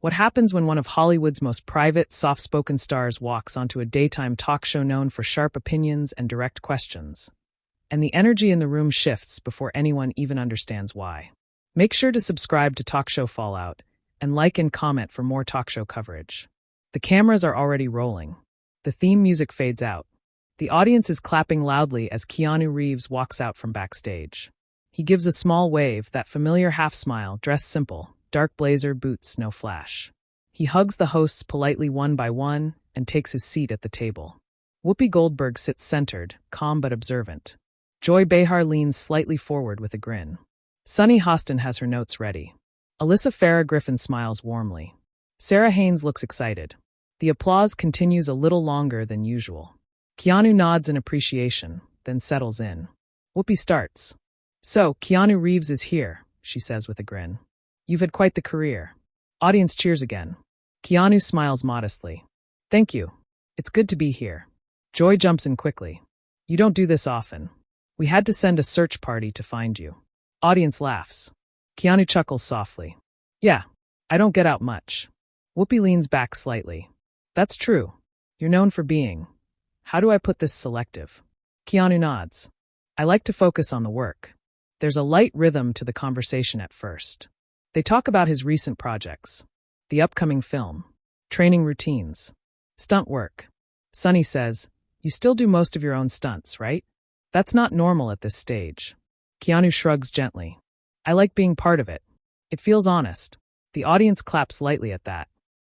What happens when one of Hollywood's most private, soft-spoken stars walks onto a daytime talk show known for sharp opinions and direct questions? And the energy in the room shifts before anyone even understands why. Make sure to subscribe to Talk Show Fallout and like and comment for more talk show coverage. The cameras are already rolling. The theme music fades out. The audience is clapping loudly as Keanu Reeves walks out from backstage. He gives a small wave, that familiar half-smile, dressed simple, dark blazer, boots, no flash. He hugs the hosts politely one by one and takes his seat at the table. Whoopi Goldberg sits centered, calm but observant. Joy Behar leans slightly forward with a grin. Sunny Hostin has her notes ready. Alyssa Farah Griffin smiles warmly. Sarah Haynes looks excited. The applause continues a little longer than usual. Keanu nods in appreciation, then settles in. Whoopi starts. "So, Keanu Reeves is here," she says with a grin. "You've had quite the career." Audience cheers again. Keanu smiles modestly. "Thank you. It's good to be here." Joy jumps in quickly. "You don't do this often. We had to send a search party to find you." Audience laughs. Keanu chuckles softly. "Yeah, I don't get out much." Whoopi leans back slightly. "That's true. You're known for being, how do I put this, selective?" Keanu nods. "I like to focus on the work." There's a light rhythm to the conversation at first. They talk about his recent projects, the upcoming film, training routines, stunt work. Sunny says, "You still do most of your own stunts, right?" "That's not normal at this stage." Keanu shrugs gently. "I like being part of it. It feels honest." The audience claps lightly at that.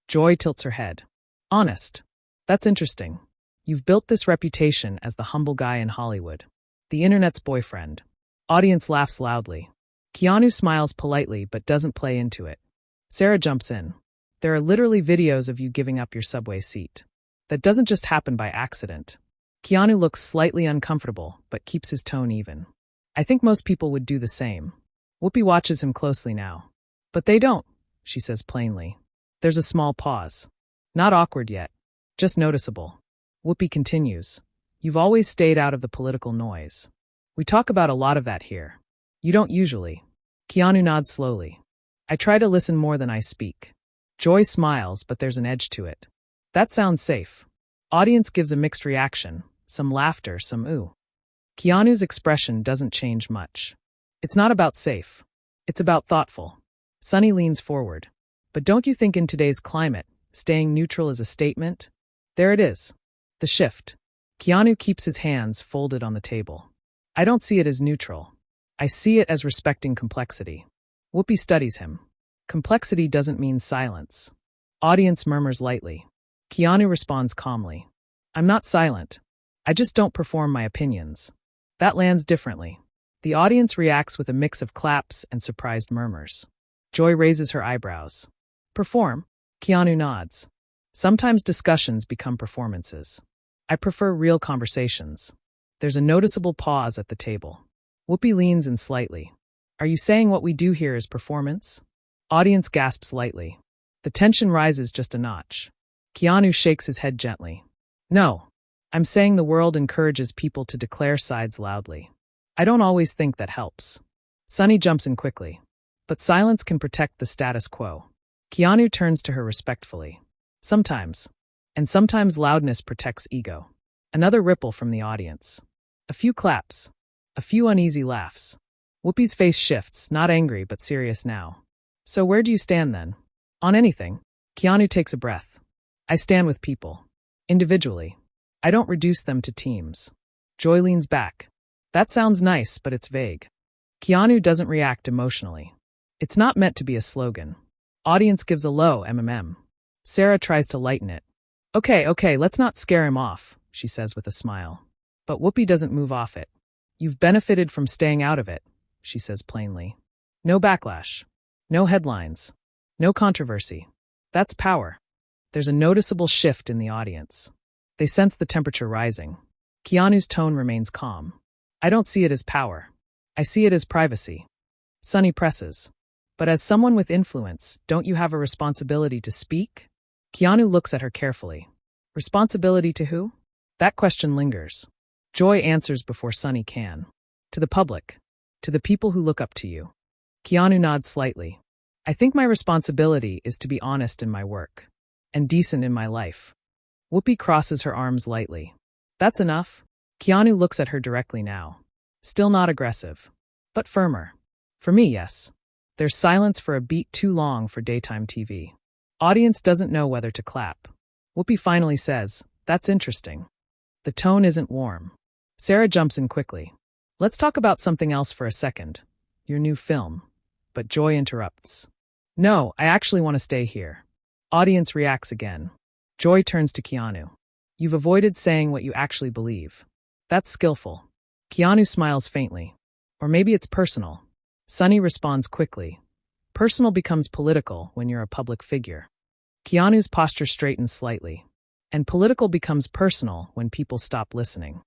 Joy tilts her head. "Honest. That's interesting. You've built this reputation as the humble guy in Hollywood, the internet's boyfriend." Audience laughs loudly. Keanu smiles politely but doesn't play into it. Sarah jumps in. "There are literally videos of you giving up your subway seat. That doesn't just happen by accident." Keanu looks slightly uncomfortable but keeps his tone even. "I think most people would do the same." Whoopi watches him closely now. "But they don't," she says plainly. There's a small pause. Not awkward yet, just noticeable. Whoopi continues. "You've always stayed out of the political noise. We talk about a lot of that here. You don't usually." Keanu nods slowly. "I try to listen more than I speak." Joy smiles, but there's an edge to it. "That sounds safe." Audience gives a mixed reaction, some laughter, some ooh. Keanu's expression doesn't change much. "It's not about safe. It's about thoughtful." Sunny leans forward. "But don't you think in today's climate, staying neutral is a statement?" There it is. The shift. Keanu keeps his hands folded on the table. "I don't see it as neutral. I see it as respecting complexity." Whoopi studies him. Complexity doesn't mean silence. Audience murmurs lightly. Keanu responds calmly. "I'm not silent. I just don't perform my opinions." That lands differently. The audience reacts with a mix of claps and surprised murmurs. Joy raises her eyebrows. "Perform?" Keanu nods. "Sometimes discussions become performances. I prefer real conversations." There's a noticeable pause at the table. Whoopi leans in slightly. "Are you saying what we do here is performance?" Audience gasps lightly. The tension rises just a notch. Keanu shakes his head gently. "No. I'm saying the world encourages people to declare sides loudly. I don't always think that helps." Sunny jumps in quickly. "But silence can protect the status quo." Keanu turns to her respectfully. "Sometimes. And sometimes loudness protects ego." Another ripple from the audience. A few claps. A few uneasy laughs. Whoopi's face shifts, not angry but serious now. "So where do you stand then?" "On anything." Keanu takes a breath. "I stand with people. Individually. I don't reduce them to teams." Joy leans back. "That sounds nice, but it's vague." Keanu doesn't react emotionally. It's not meant to be a slogan. Audience gives a low mm. Sarah tries to lighten it. Okay, let's not scare him off," she says with a smile. But Whoopi doesn't move off it. "You've benefited from staying out of it," she says plainly. "No backlash. No headlines. No controversy. That's power." There's a noticeable shift in the audience. They sense the temperature rising. Keanu's tone remains calm. "I don't see it as power. I see it as privacy." Sunny presses. "But as someone with influence, don't you have a responsibility to speak?" Keanu looks at her carefully. "Responsibility to who?" That question lingers. Joy answers before Sunny can. "To the public. To the people who look up to you." Keanu nods slightly. I think my responsibility is to be honest in my work. And decent in my life. Whoopi crosses her arms lightly. That's enough? Keanu looks at her directly now. Still not aggressive. But firmer. For me, yes. There's silence for a beat too long for daytime TV. Audience doesn't know whether to clap. Whoopi finally says, "That's interesting." The tone isn't warm. Sarah jumps in quickly. "Let's talk about something else for a second. Your new film." But Joy interrupts. "No, I actually want to stay here." Audience reacts again. Joy turns to Keanu. "You've avoided saying what you actually believe. That's skillful." Keanu smiles faintly. "Or maybe it's personal." Sunny responds quickly. "Personal becomes political when you're a public figure." Keanu's posture straightens slightly. "And political becomes personal when people stop listening."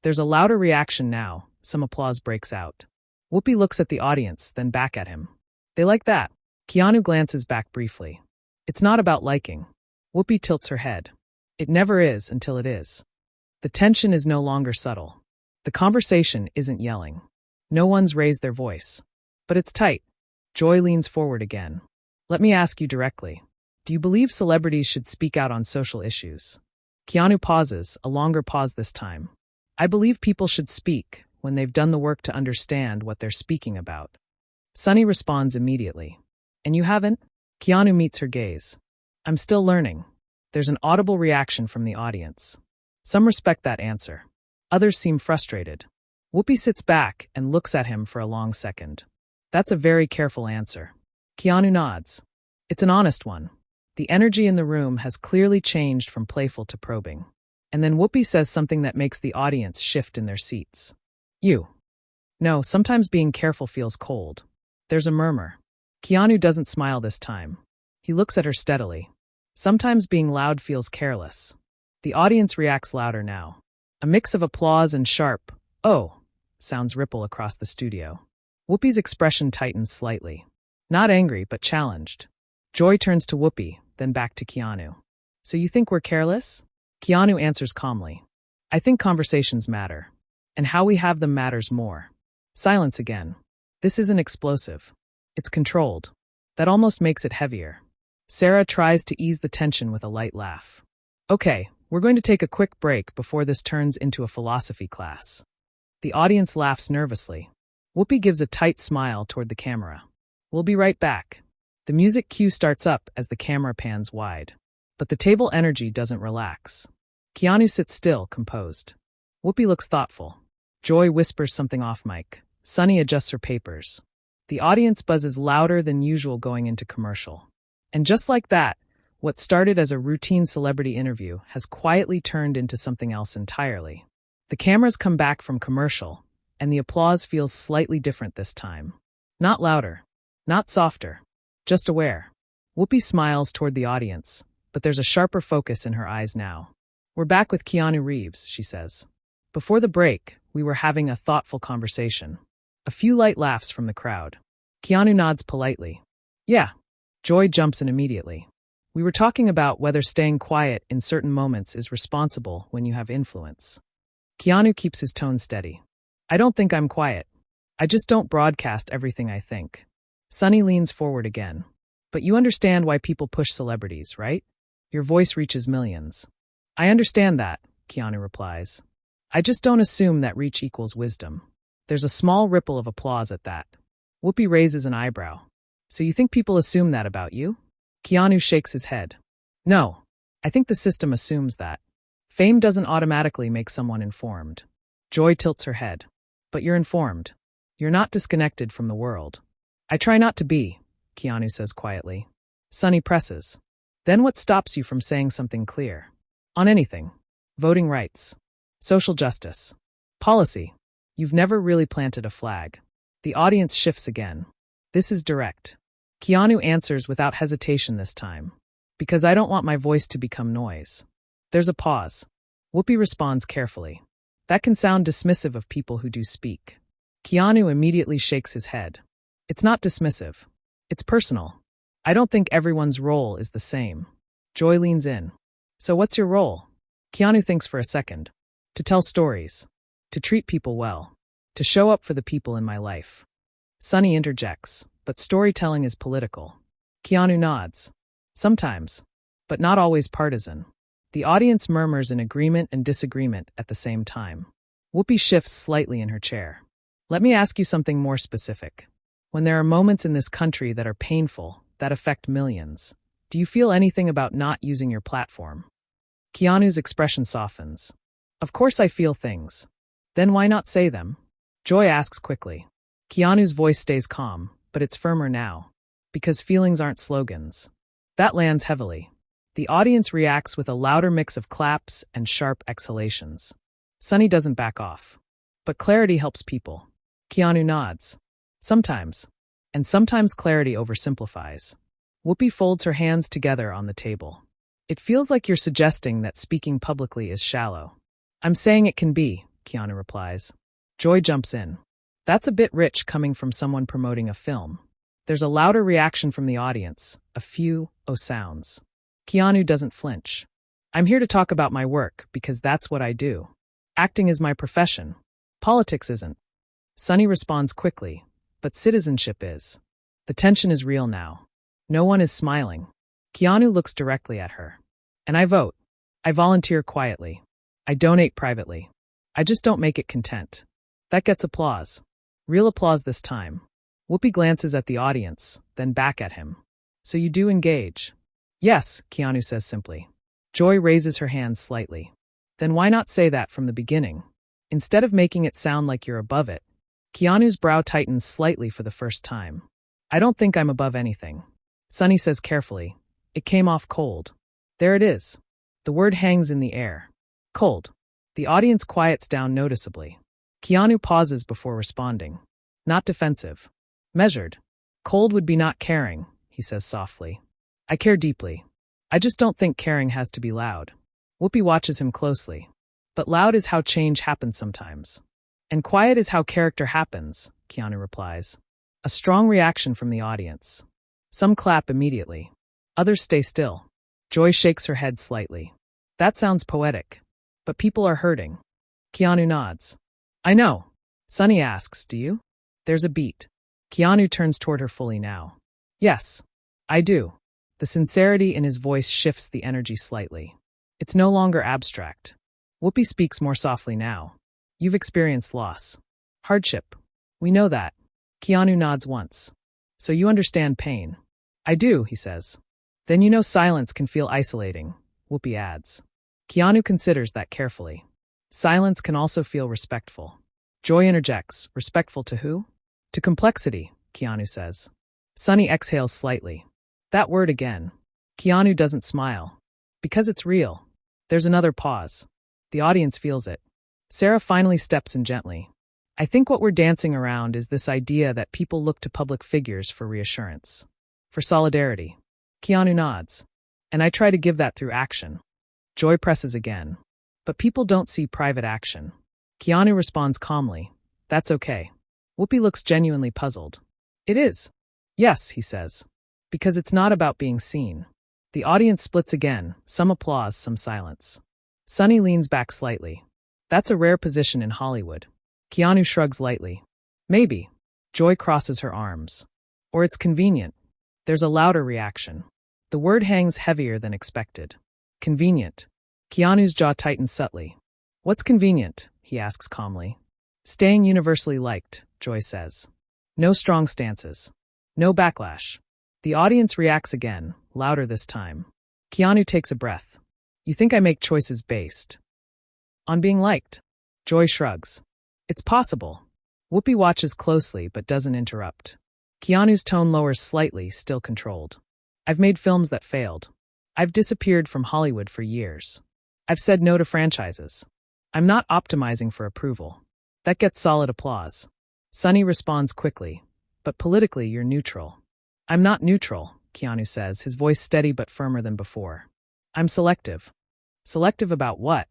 There's a louder reaction now. Some applause breaks out. Whoopi looks at the audience, then back at him. "They like that." Keanu glances back briefly. "It's not about liking." Whoopi tilts her head. "It never is until it is." The tension is no longer subtle. The conversation isn't yelling. No one's raised their voice. But it's tight. Joy leans forward again. "Let me ask you directly. Do you believe celebrities should speak out on social issues?" Keanu pauses, a longer pause this time. "I believe people should speak when they've done the work to understand what they're speaking about." Sunny responds immediately. "And you haven't?" Keanu meets her gaze. "I'm still learning." There's an audible reaction from the audience. Some respect that answer. Others seem frustrated. Whoopi sits back and looks at him for a long second. "That's a very careful answer." Keanu nods. It's an honest one. The energy in the room has clearly changed from playful to probing. And then Whoopi says something that makes the audience shift in their seats. "You." "No, sometimes being careful feels cold." There's a murmur. Keanu doesn't smile this time. He looks at her steadily. "Sometimes being loud feels careless." The audience reacts louder now. A mix of applause and sharp, "Oh," sounds ripple across the studio. Whoopi's expression tightens slightly. Not angry, but challenged. Joy turns to Whoopi, then back to Keanu. "So you think we're careless?" Keanu answers calmly. "I think conversations matter. And how we have them matters more." Silence again. This isn't explosive. It's controlled. That almost makes it heavier. Sarah tries to ease the tension with a light laugh. "Okay, we're going to take a quick break before this turns into a philosophy class." The audience laughs nervously. Whoopi gives a tight smile toward the camera. "We'll be right back." The music cue starts up as the camera pans wide. But the table energy doesn't relax. Keanu sits still, composed. Whoopi looks thoughtful. Joy whispers something off mic. Sunny adjusts her papers. The audience buzzes louder than usual going into commercial. And just like that, what started as a routine celebrity interview has quietly turned into something else entirely. The cameras come back from commercial, and the applause feels slightly different this time. Not louder, not softer, just aware. Whoopi smiles toward the audience, but there's a sharper focus in her eyes now. "We're back with Keanu Reeves," she says. "Before the break, we were having a thoughtful conversation." A few light laughs from the crowd. Keanu nods politely. "Yeah." Joy jumps in immediately. "We were talking about whether staying quiet in certain moments is responsible when you have influence." Keanu keeps his tone steady. "I don't think I'm quiet. I just don't broadcast everything I think." Sunny leans forward again. "But you understand why people push celebrities, right? Your voice reaches millions." "I understand that," Keanu replies. "I just don't assume that reach equals wisdom." There's a small ripple of applause at that. Whoopi raises an eyebrow. "So you think people assume that about you?" Keanu shakes his head. "No, I think the system assumes that. Fame doesn't automatically make someone informed." Joy tilts her head. "But you're informed. You're not disconnected from the world." "I try not to be," Keanu says quietly. Sunny presses. "Then what stops you from saying something clear? On anything. Voting rights. Social justice. Policy. You've never really planted a flag." The audience shifts again. This is direct. Keanu answers without hesitation this time. "Because I don't want my voice to become noise." There's a pause. Whoopi responds carefully. "That can sound dismissive of people who do speak." Keanu immediately shakes his head. "It's not dismissive. It's personal. I don't think everyone's role is the same." Joy leans in. "So what's your role?" Keanu thinks for a second. "To tell stories. To treat people well. To show up for the people in my life." Sunny interjects, "But storytelling is political." Keanu nods. Sometimes, but not always partisan. The audience murmurs in agreement and disagreement at the same time. Whoopi shifts slightly in her chair. Let me ask you something more specific. When there are moments in this country that are painful, that affect millions, do you feel anything about not using your platform? Keanu's expression softens. Of course I feel things. Then why not say them? Joy asks quickly. Keanu's voice stays calm, but it's firmer now. Because feelings aren't slogans. That lands heavily. The audience reacts with a louder mix of claps and sharp exhalations. Sunny doesn't back off. But clarity helps people. Keanu nods. Sometimes. And sometimes clarity oversimplifies. Whoopi folds her hands together on the table. It feels like you're suggesting that speaking publicly is shallow. I'm saying it can be, Keanu replies. Joy jumps in. That's a bit rich coming from someone promoting a film. There's a louder reaction from the audience, a few oh sounds. Keanu doesn't flinch. I'm here to talk about my work because that's what I do. Acting is my profession. Politics isn't. Sunny responds quickly, but citizenship is. The tension is real now. No one is smiling. Keanu looks directly at her. And I vote. I volunteer quietly. I donate privately. I just don't make it content. That gets applause. Real applause this time. Whoopi glances at the audience, then back at him. So you do engage? Yes, Keanu says simply. Joy raises her hands slightly. Then why not say that from the beginning? Instead of making it sound like you're above it. Keanu's brow tightens slightly for the first time. I don't think I'm above anything. Sunny says carefully. It came off cold. There it is. The word hangs in the air. Cold. The audience quiets down noticeably. Keanu pauses before responding. Not defensive. Measured. Cold would be not caring, he says softly. I care deeply. I just don't think caring has to be loud. Whoopi watches him closely. But loud is how change happens sometimes. And quiet is how character happens, Keanu replies. A strong reaction from the audience. Some clap immediately. Others stay still. Joy shakes her head slightly. That sounds poetic. But people are hurting. Keanu nods. I know. Sunny asks, do you? There's a beat. Keanu turns toward her fully now. Yes, I do. The sincerity in his voice shifts the energy slightly. It's no longer abstract. Whoopi speaks more softly now. You've experienced loss. Hardship. We know that. Keanu nods once. So you understand pain. I do, he says. Then you know silence can feel isolating, Whoopi adds. Keanu considers that carefully. Silence can also feel respectful. Joy interjects, respectful to who? To complexity, Keanu says. Sunny exhales slightly. That word again. Keanu doesn't smile. Because it's real. There's another pause. The audience feels it. Sarah finally steps in gently. I think what we're dancing around is this idea that people look to public figures for reassurance. For solidarity. Keanu nods. And I try to give that through action. Joy presses again. But people don't see private action. Keanu responds calmly. That's okay. Whoopi looks genuinely puzzled. It is. Yes, he says. Because it's not about being seen. The audience splits again, some applause, some silence. Sunny leans back slightly. That's a rare position in Hollywood. Keanu shrugs lightly. Maybe. Joy crosses her arms. Or it's convenient. There's a louder reaction. The word hangs heavier than expected. Convenient. Keanu's jaw tightens subtly. What's convenient? He asks calmly. Staying universally liked, Joy says. No strong stances. No backlash. The audience reacts again, louder this time. Keanu takes a breath. You think I make choices based on being liked? Joy shrugs. It's possible. Whoopi watches closely but doesn't interrupt. Keanu's tone lowers slightly, still controlled. I've made films that failed. I've disappeared from Hollywood for years. I've said no to franchises. I'm not optimizing for approval. That gets solid applause. Sunny responds quickly. But politically, you're neutral. I'm not neutral, Keanu says, his voice steady but firmer than before. I'm selective. Selective about what?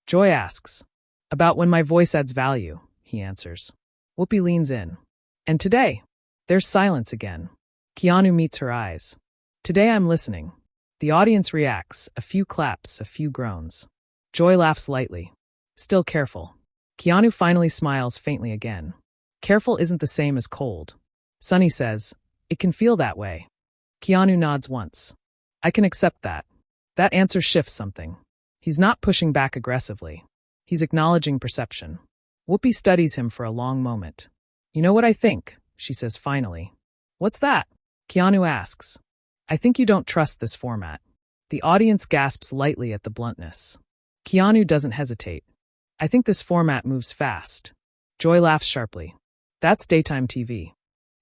Joy asks. About when my voice adds value, he answers. Whoopi leans in. And today? There's silence again. Keanu meets her eyes. Today I'm listening. The audience reacts, a few claps, a few groans. Joy laughs lightly. Still careful. Keanu finally smiles faintly again. Careful isn't the same as cold. Sunny says, it can feel that way. Keanu nods once. I can accept that. That answer shifts something. He's not pushing back aggressively. He's acknowledging perception. Whoopi studies him for a long moment. You know what I think, she says finally. What's that? Keanu asks. I think you don't trust this format. The audience gasps lightly at the bluntness. Keanu doesn't hesitate. I think this format moves fast. Joy laughs sharply. That's daytime TV.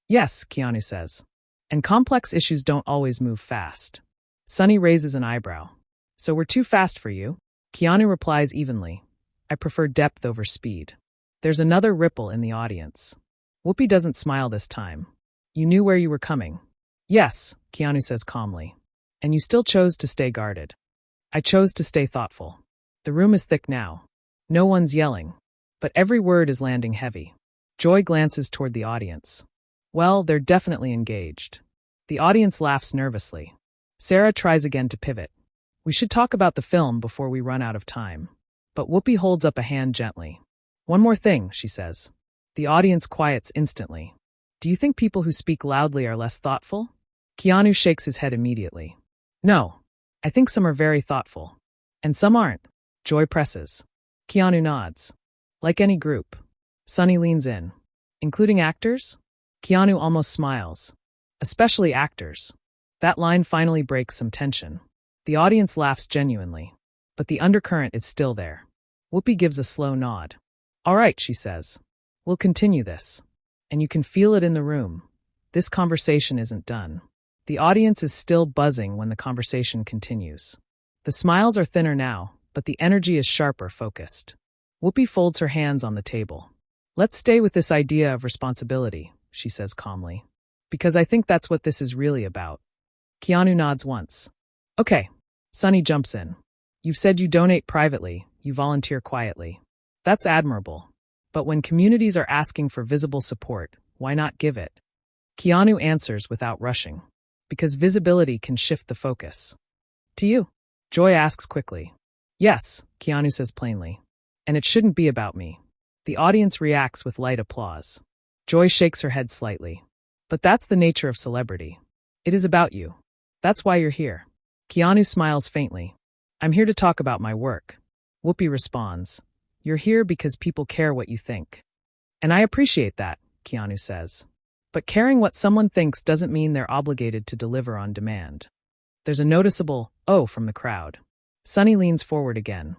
Yes, Keanu says. And complex issues don't always move fast. Sunny raises an eyebrow. So we're too fast for you? Keanu replies evenly. I prefer depth over speed. There's another ripple in the audience. Whoopi doesn't smile this time. You knew where you were coming. Yes, Keanu says calmly. And you still chose to stay guarded. I chose to stay thoughtful. The room is thick now. No one's yelling. But every word is landing heavy. Joy glances toward the audience. Well, they're definitely engaged. The audience laughs nervously. Sarah tries again to pivot. We should talk about the film before we run out of time. But Whoopi holds up a hand gently. One more thing, she says. The audience quiets instantly. Do you think people who speak loudly are less thoughtful? Keanu shakes his head immediately. No. I think some are very thoughtful. And some aren't. Joy presses. Keanu nods. Like any group. Sunny leans in. Including actors? Keanu almost smiles. Especially actors. That line finally breaks some tension. The audience laughs genuinely. But the undercurrent is still there. Whoopi gives a slow nod. All right, she says. We'll continue this. And you can feel it in the room. This conversation isn't done. The audience is still buzzing when the conversation continues. The smiles are thinner now, but the energy is sharper, focused. Whoopi folds her hands on the table. Let's stay with this idea of responsibility, she says calmly. Because I think that's what this is really about. Keanu nods once. Okay. Sunny jumps in. You've said you donate privately, you volunteer quietly. That's admirable. But when communities are asking for visible support, why not give it? Keanu answers without rushing. Because visibility can shift the focus. To you? Joy asks quickly. Yes, Keanu says plainly. And it shouldn't be about me. The audience reacts with light applause. Joy shakes her head slightly. But that's the nature of celebrity. It is about you. That's why you're here. Keanu smiles faintly. I'm here to talk about my work. Whoopi responds. You're here because people care what you think. And I appreciate that, Keanu says. But caring what someone thinks doesn't mean they're obligated to deliver on demand. There's a noticeable, oh, from the crowd. Sunny leans forward again.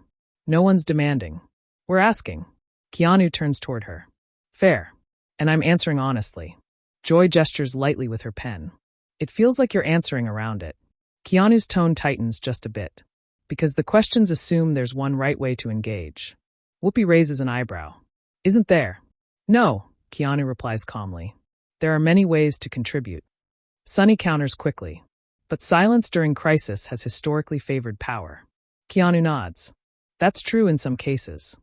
No one's demanding. We're asking. Keanu turns toward her. Fair. And I'm answering honestly. Joy gestures lightly with her pen. It feels like you're answering around it. Keanu's tone tightens just a bit. Because the questions assume there's one right way to engage. Whoopi raises an eyebrow. Isn't there? No, Keanu replies calmly. There are many ways to contribute. Sunny counters quickly. But silence during crisis has historically favored power. Keanu nods. That's true in some cases.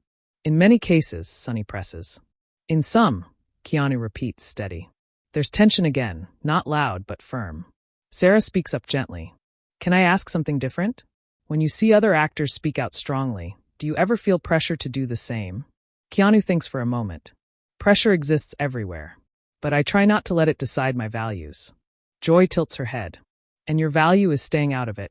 In many cases, Sunny presses. In some, Keanu repeats steady. There's tension again, not loud but firm. Sarah speaks up gently. Can I ask something different? When you see other actors speak out strongly, do you ever feel pressure to do the same? Keanu thinks for a moment. Pressure exists everywhere. But I try not to let it decide my values. Joy tilts her head. And your value is staying out of it.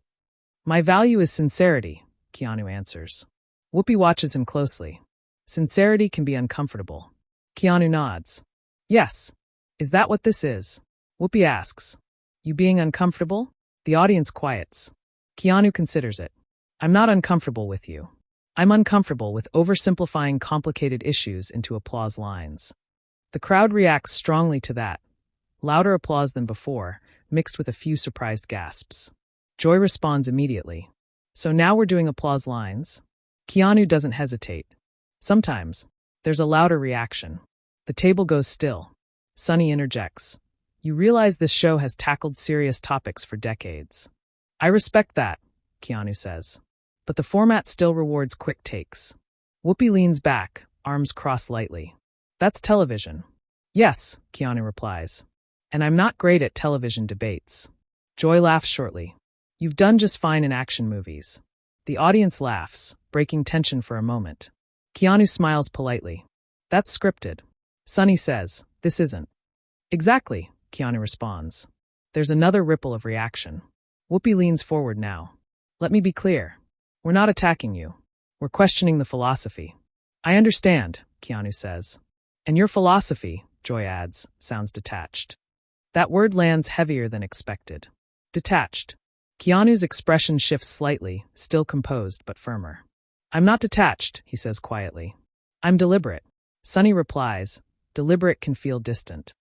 My value is sincerity, Keanu answers. Whoopi watches him closely. Sincerity can be uncomfortable. Keanu nods. Yes. Is that what this is? Whoopi asks. You being uncomfortable? The audience quiets. Keanu considers it. I'm not uncomfortable with you. I'm uncomfortable with oversimplifying complicated issues into applause lines. The crowd reacts strongly to that. Louder applause than before, mixed with a few surprised gasps. Joy responds immediately. So now we're doing applause lines? Keanu doesn't hesitate. Sometimes, there's a louder reaction. The table goes still. Sunny interjects. You realize this show has tackled serious topics for decades. I respect that, Keanu says. But the format still rewards quick takes. Whoopi leans back, arms crossed lightly. That's television. Yes, Keanu replies. And I'm not great at television debates. Joy laughs shortly. You've done just fine in action movies. The audience laughs, breaking tension for a moment. Keanu smiles politely. That's scripted. Sunny says, this isn't. Exactly, Keanu responds. There's another ripple of reaction. Whoopi leans forward now. Let me be clear. We're not attacking you. We're questioning the philosophy. I understand, Keanu says. And your philosophy, Joy adds, sounds detached. That word lands heavier than expected. Detached. Keanu's expression shifts slightly, still composed but firmer. I'm not detached, he says quietly. I'm deliberate. Sunny replies, deliberate can feel distant.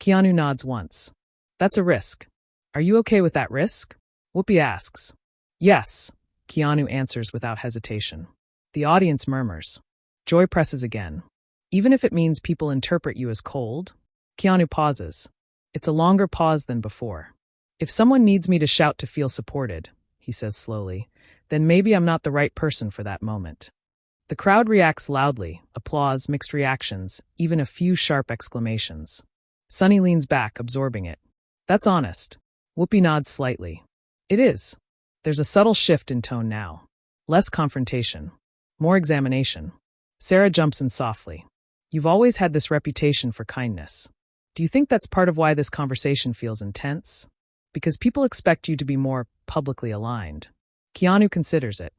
Keanu nods once. That's a risk. Are you okay with that risk? Whoopi asks. Yes, Keanu answers without hesitation. The audience murmurs. Joy presses again. Even if it means people interpret you as cold? Keanu pauses. It's a longer pause than before. If someone needs me to shout to feel supported, he says slowly, then maybe I'm not the right person for that moment. The crowd reacts loudly, applause, mixed reactions, even a few sharp exclamations. Sunny leans back, absorbing it. That's honest. Whoopi nods slightly. It is. There's a subtle shift in tone now. Less confrontation. More examination. Sarah jumps in softly. You've always had this reputation for kindness. Do you think that's part of why this conversation feels intense? Because people expect you to be more publicly aligned. Keanu considers it.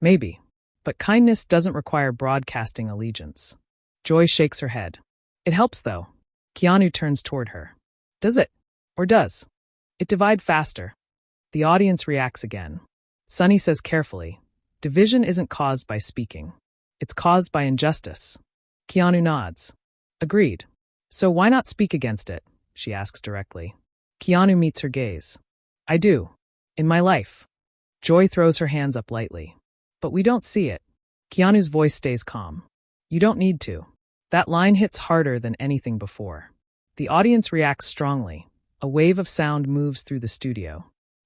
Maybe. But kindness doesn't require broadcasting allegiance. Joy shakes her head. It helps, though. Keanu turns toward her. Does it? Or does it divide faster? The audience reacts again. Sunny says carefully, division isn't caused by speaking. It's caused by injustice. Keanu nods. Agreed. So why not speak against it? She asks directly. Keanu meets her gaze. I do. In my life. Joy throws her hands up lightly. But we don't see it. Keanu's voice stays calm. You don't need to. That line hits harder than anything before. The audience reacts strongly. A wave of sound moves through the studio.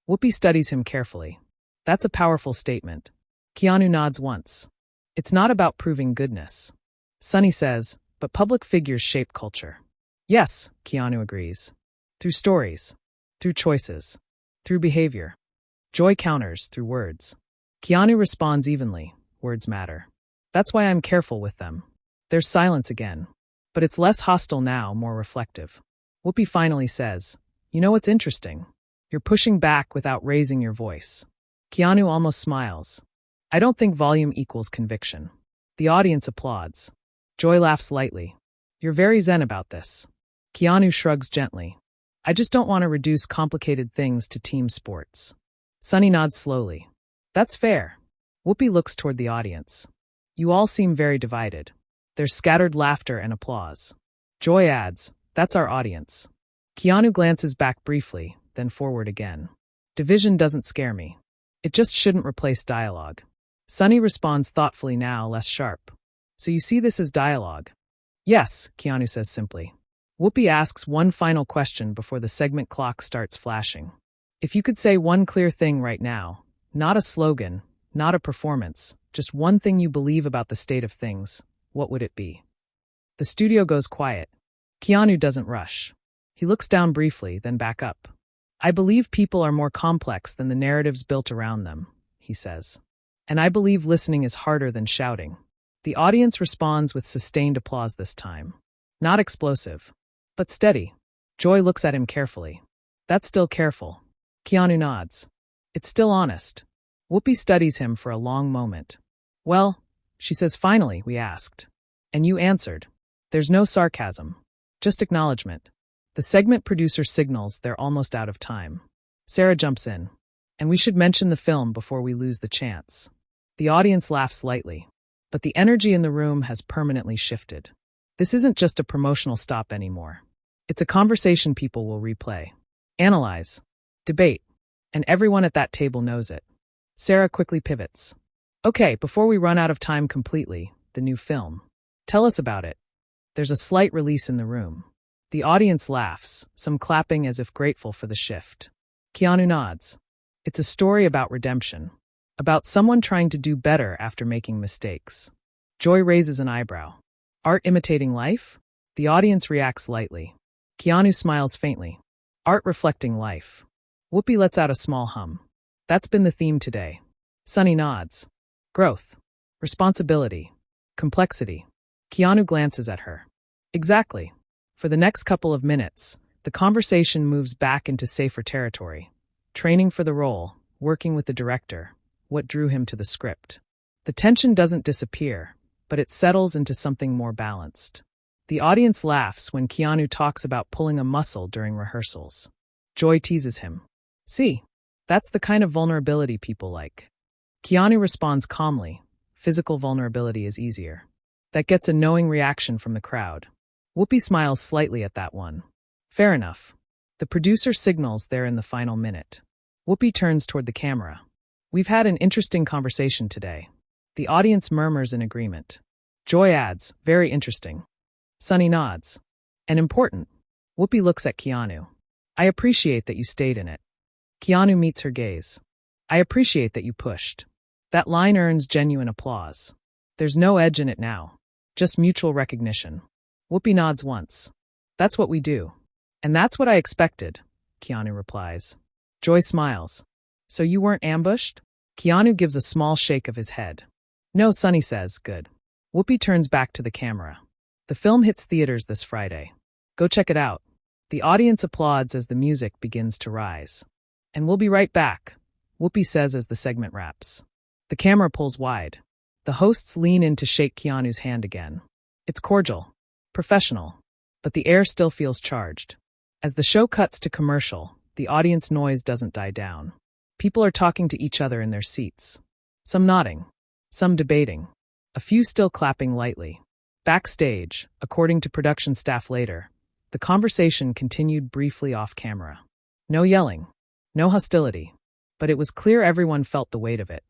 Whoopi studies him carefully. That's a powerful statement. Keanu nods once. It's not about proving goodness. Sunny says, but public figures shape culture. Yes, Keanu agrees. Through stories. Through choices. Through behavior. Joy counters through words. Keanu responds evenly. Words matter. That's why I'm careful with them. There's silence again. But it's less hostile now, more reflective. Whoopi finally says, you know what's interesting? You're pushing back without raising your voice. Keanu almost smiles. I don't think volume equals conviction. The audience applauds. Joy laughs lightly. You're very zen about this. Keanu shrugs gently. I just don't want to reduce complicated things to team sports. Sunny nods slowly. That's fair. Whoopi looks toward the audience. You all seem very divided. There's scattered laughter and applause. Joy adds, that's our audience. Keanu glances back briefly, then forward again. Division doesn't scare me. It just shouldn't replace dialogue. Sunny responds thoughtfully now, less sharp. So you see this as dialogue? Yes, Keanu says simply. Whoopi asks one final question before the segment clock starts flashing. If you could say one clear thing right now, not a slogan, not a performance, just one thing you believe about the state of things, what would it be? The studio goes quiet. Keanu doesn't rush. He looks down briefly, then back up. I believe people are more complex than the narratives built around them, he says. And I believe listening is harder than shouting. The audience responds with sustained applause this time. Not explosive, but steady. Joy looks at him carefully. That's still careful. Keanu nods. It's still honest. Whoopi studies him for a long moment. Well, she says finally, we asked. And you answered. There's no sarcasm. Just acknowledgement. The segment producer signals they're almost out of time. Sarah jumps in. And we should mention the film before we lose the chance. The audience laughs lightly. But the energy in the room has permanently shifted. This isn't just a promotional stop anymore. It's a conversation people will replay, analyze, debate, and everyone at that table knows it. Sarah quickly pivots. Okay, before we run out of time completely, the new film. Tell us about it. There's a slight release in the room. The audience laughs, some clapping as if grateful for the shift. Keanu nods. It's a story about redemption. About someone trying to do better after making mistakes. Joy raises an eyebrow. Art imitating life? The audience reacts lightly. Keanu smiles faintly. Art reflecting life. Whoopi lets out a small hum. That's been the theme today. Sunny nods. Growth. Responsibility. Complexity. Keanu glances at her. Exactly. For the next couple of minutes, The conversation moves back into safer territory. Training for the role, working with the director, what drew him to the script. The tension doesn't disappear, but it settles into something more balanced. The audience laughs when Keanu talks about pulling a muscle during rehearsals. Joy teases him. See, that's the kind of vulnerability people like. Keanu responds calmly. Physical vulnerability is easier. That gets a knowing reaction from the crowd. Whoopi smiles slightly at that one. Fair enough. The producer signals they're in the final minute. Whoopi turns toward the camera. We've had an interesting conversation today. The audience murmurs in agreement. Joy adds, very interesting. Sunny nods. And important. Whoopi looks at Keanu. I appreciate that you stayed in it. Keanu meets her gaze. I appreciate that you pushed. That line earns genuine applause. There's no edge in it now. Just mutual recognition. Whoopi nods once. That's what we do. And that's what I expected, Keanu replies. Joy smiles. So you weren't ambushed? Keanu gives a small shake of his head. No, Sunny says, good. Whoopi turns back to the camera. The film hits theaters this Friday. Go check it out. The audience applauds as the music begins to rise. And we'll be right back, Whoopi says as the segment wraps. The camera pulls wide. The hosts lean in to shake Keanu's hand again. It's cordial, professional, but the air still feels charged. As the show cuts to commercial, the audience noise doesn't die down. People are talking to each other in their seats. Some nodding, some debating, a few still clapping lightly. Backstage, according to production staff later, the conversation continued briefly off camera. No yelling, no hostility, but it was clear everyone felt the weight of it.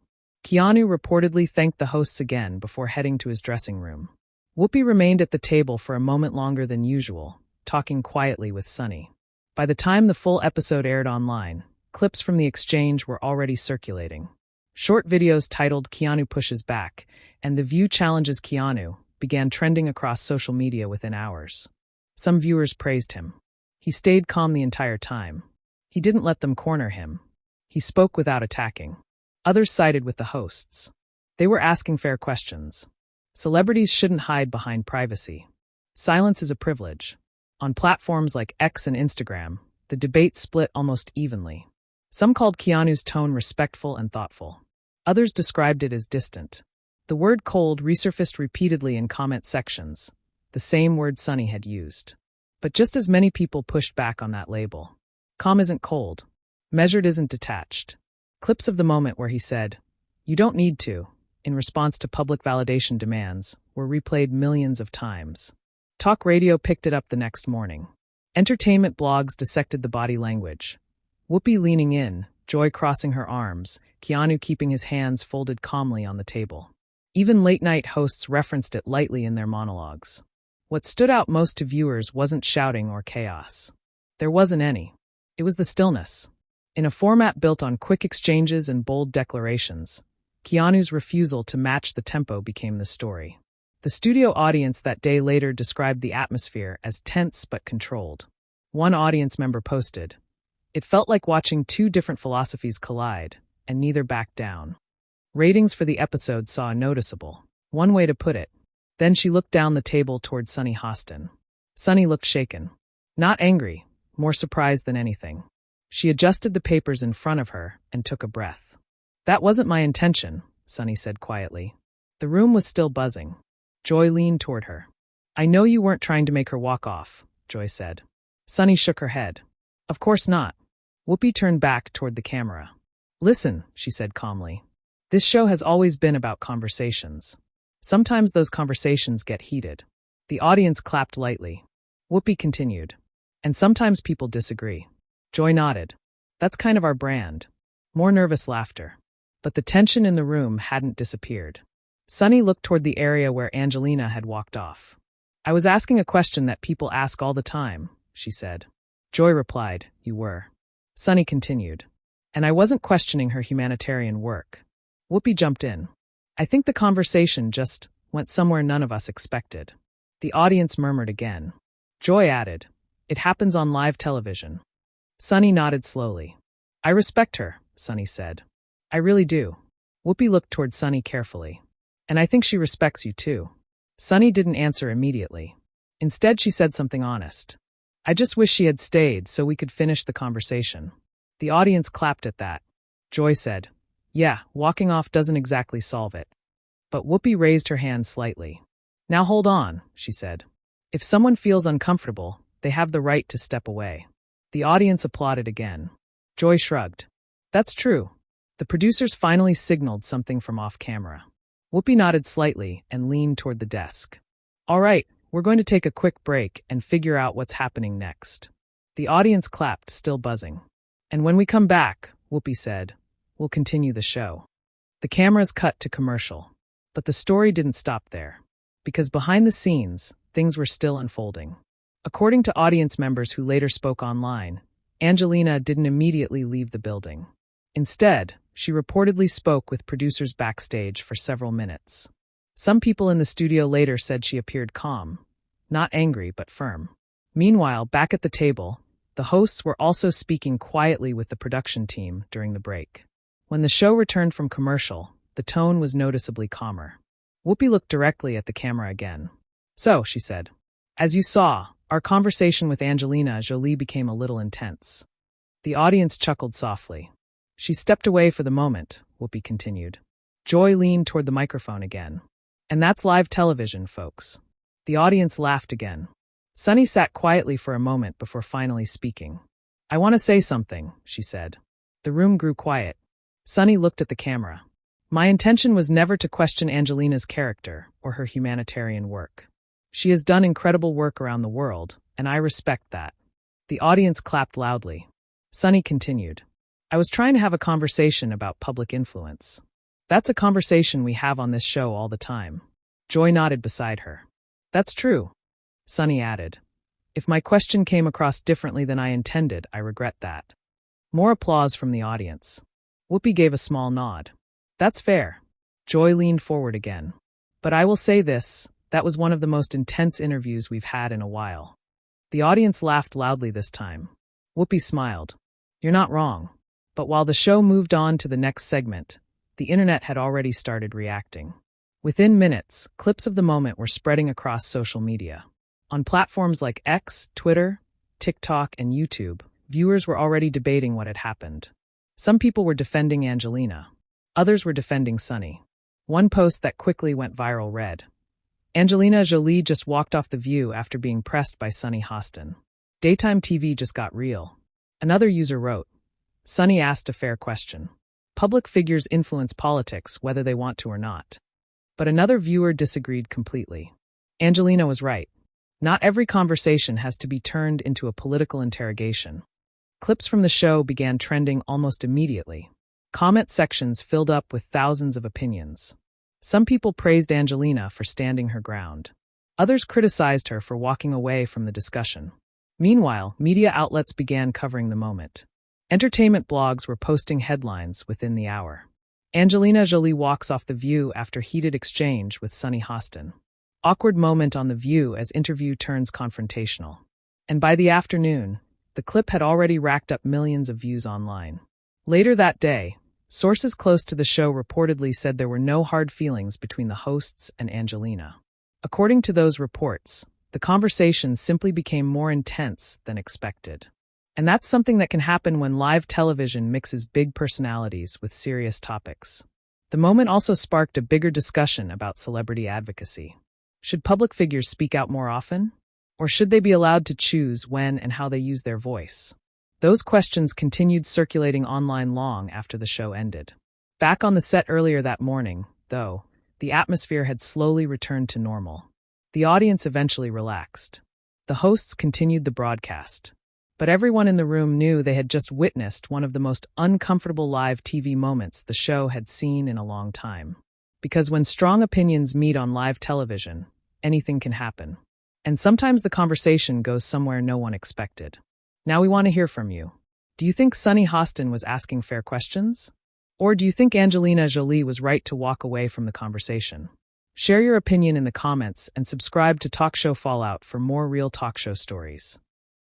Keanu reportedly thanked the hosts again before heading to his dressing room. Whoopi remained at the table for a moment longer than usual, talking quietly with Sunny. By the time the full episode aired online, clips from the exchange were already circulating. Short videos titled Keanu Pushes Back and The View Challenges Keanu began trending across social media within hours. Some viewers praised him. He stayed calm the entire time. He didn't let them corner him. He spoke without attacking. Others sided with the hosts. They were asking fair questions. Celebrities shouldn't hide behind privacy. Silence is a privilege. On platforms like X and Instagram, the debate split almost evenly. Some called Keanu's tone respectful and thoughtful. Others described it as distant. The word cold resurfaced repeatedly in comment sections, the same word Sunny had used. But just as many people pushed back on that label. Calm isn't cold. Measured isn't detached. Clips of the moment where he said, "You don't need to," in response to public validation demands, were replayed millions of times. Talk radio picked it up the next morning. Entertainment blogs dissected the body language. Whoopi leaning in, Joy crossing her arms, Keanu keeping his hands folded calmly on the table. Even late-night hosts referenced it lightly in their monologues. What stood out most to viewers wasn't shouting or chaos. There wasn't any. It was the stillness. In a format built on quick exchanges and bold declarations, Keanu's refusal to match the tempo became the story. The studio audience that day later described the atmosphere as tense but controlled. One audience member posted, "It felt like watching two different philosophies collide, and neither backed down." Ratings for the episode saw a noticeable, one way to put it. Then she looked down the table toward Sunny Hostin. Sunny looked shaken. Not angry, more surprised than anything. She adjusted the papers in front of her and took a breath. "That wasn't my intention," Sunny said quietly. The room was still buzzing. Joy leaned toward her. "I know you weren't trying to make her walk off," Joy said. Sunny shook her head. "Of course not." Whoopi turned back toward the camera. "Listen," she said calmly. "This show has always been about conversations. Sometimes those conversations get heated." The audience clapped lightly. Whoopi continued. "And sometimes people disagree." Joy nodded. "That's kind of our brand." More nervous laughter. But the tension in the room hadn't disappeared. Sunny looked toward the area where Angelina had walked off. "I was asking a question that people ask all the time," she said. Joy replied, "You were." Sunny continued. "And I wasn't questioning her humanitarian work." Whoopi jumped in. "I think the conversation just went somewhere none of us expected." The audience murmured again. Joy added, "It happens on live television." Sunny nodded slowly. "I respect her," Sunny said. "I really do." Whoopi looked toward Sunny carefully. "And I think she respects you too." Sunny didn't answer immediately. Instead, she said something honest. I just wish she had stayed so we could finish the conversation. The audience clapped at that. Joy said, "Yeah, walking off doesn't exactly solve it." But Whoopi raised her hand slightly. "Now hold on," she said. "If someone feels uncomfortable, they have the right to step away." The audience applauded again. Joy shrugged. "That's true. The producers finally signaled something from off camera." Whoopi nodded slightly and leaned toward the desk. "All right, we're going to take a quick break and figure out what's happening next." The audience clapped, still buzzing. "And when we come back," Whoopi said, "we'll continue the show." The cameras cut to commercial. But the story didn't stop there. Because behind the scenes, things were still unfolding. According to audience members who later spoke online, Angelina didn't immediately leave the building. Instead, she reportedly spoke with producers backstage for several minutes. Some people in the studio later said she appeared calm, not angry but firm. Meanwhile, back at the table, the hosts were also speaking quietly with the production team during the break. When the show returned from commercial, the tone was noticeably calmer. Whoopi looked directly at the camera again. "So," she said, "as you saw, our conversation with Angelina Jolie became a little intense." The audience chuckled softly. "She stepped away for the moment," Whoopi continued. Joy leaned toward the microphone again. "And that's live television, folks." The audience laughed again. Sunny sat quietly for a moment before finally speaking. "I want to say something," she said. The room grew quiet. Sunny looked at the camera. "My intention was never to question Angelina's character or her humanitarian work. She has done incredible work around the world, and I respect that." The audience clapped loudly. Sunny continued, "I was trying to have a conversation about public influence. That's a conversation we have on this show all the time." Joy nodded beside her. "That's true," Sunny added. "If my question came across differently than I intended, I regret that." More applause from the audience. Whoopi gave a small nod. "That's fair." Joy leaned forward again. "But I will say this, that was one of the most intense interviews we've had in a while." The audience laughed loudly this time. Whoopi smiled. "You're not wrong." But while the show moved on to the next segment, the internet had already started reacting. Within minutes, clips of the moment were spreading across social media. On platforms like X, Twitter, TikTok, and YouTube, viewers were already debating what had happened. Some people were defending Angelina. Others were defending Sunny. One post that quickly went viral read, "Angelina Jolie just walked off The View after being pressed by Sunny Hostin. Daytime TV just got real." Another user wrote, "Sunny asked a fair question. Public figures influence politics whether they want to or not." But another viewer disagreed completely. Angelina was right. Not every conversation has to be turned into a political interrogation. Clips from the show began trending almost immediately. Comment sections filled up with thousands of opinions. Some people praised Angelina for standing her ground. Others criticized her for walking away from the discussion. Meanwhile, media outlets began covering the moment. Entertainment blogs were posting headlines within the hour. Angelina Jolie walks off The View after heated exchange with Sunny Hostin. Awkward moment on The View as interview turns confrontational. And by the afternoon, the clip had already racked up millions of views online. Later that day, sources close to the show reportedly said there were no hard feelings between the hosts and Angelina. According to those reports, the conversation simply became more intense than expected. And that's something that can happen when live television mixes big personalities with serious topics. The moment also sparked a bigger discussion about celebrity advocacy. Should public figures speak out more often? Or should they be allowed to choose when and how they use their voice? Those questions continued circulating online long after the show ended. Back on the set earlier that morning, though, the atmosphere had slowly returned to normal. The audience eventually relaxed. The hosts continued the broadcast. But everyone in the room knew they had just witnessed one of the most uncomfortable live TV moments the show had seen in a long time. Because when strong opinions meet on live television, anything can happen. And sometimes the conversation goes somewhere no one expected. Now we want to hear from you. Do you think Sunny Hostin was asking fair questions? Or do you think Angelina Jolie was right to walk away from the conversation? Share your opinion in the comments and subscribe to Talk Show Fallout for more real talk show stories.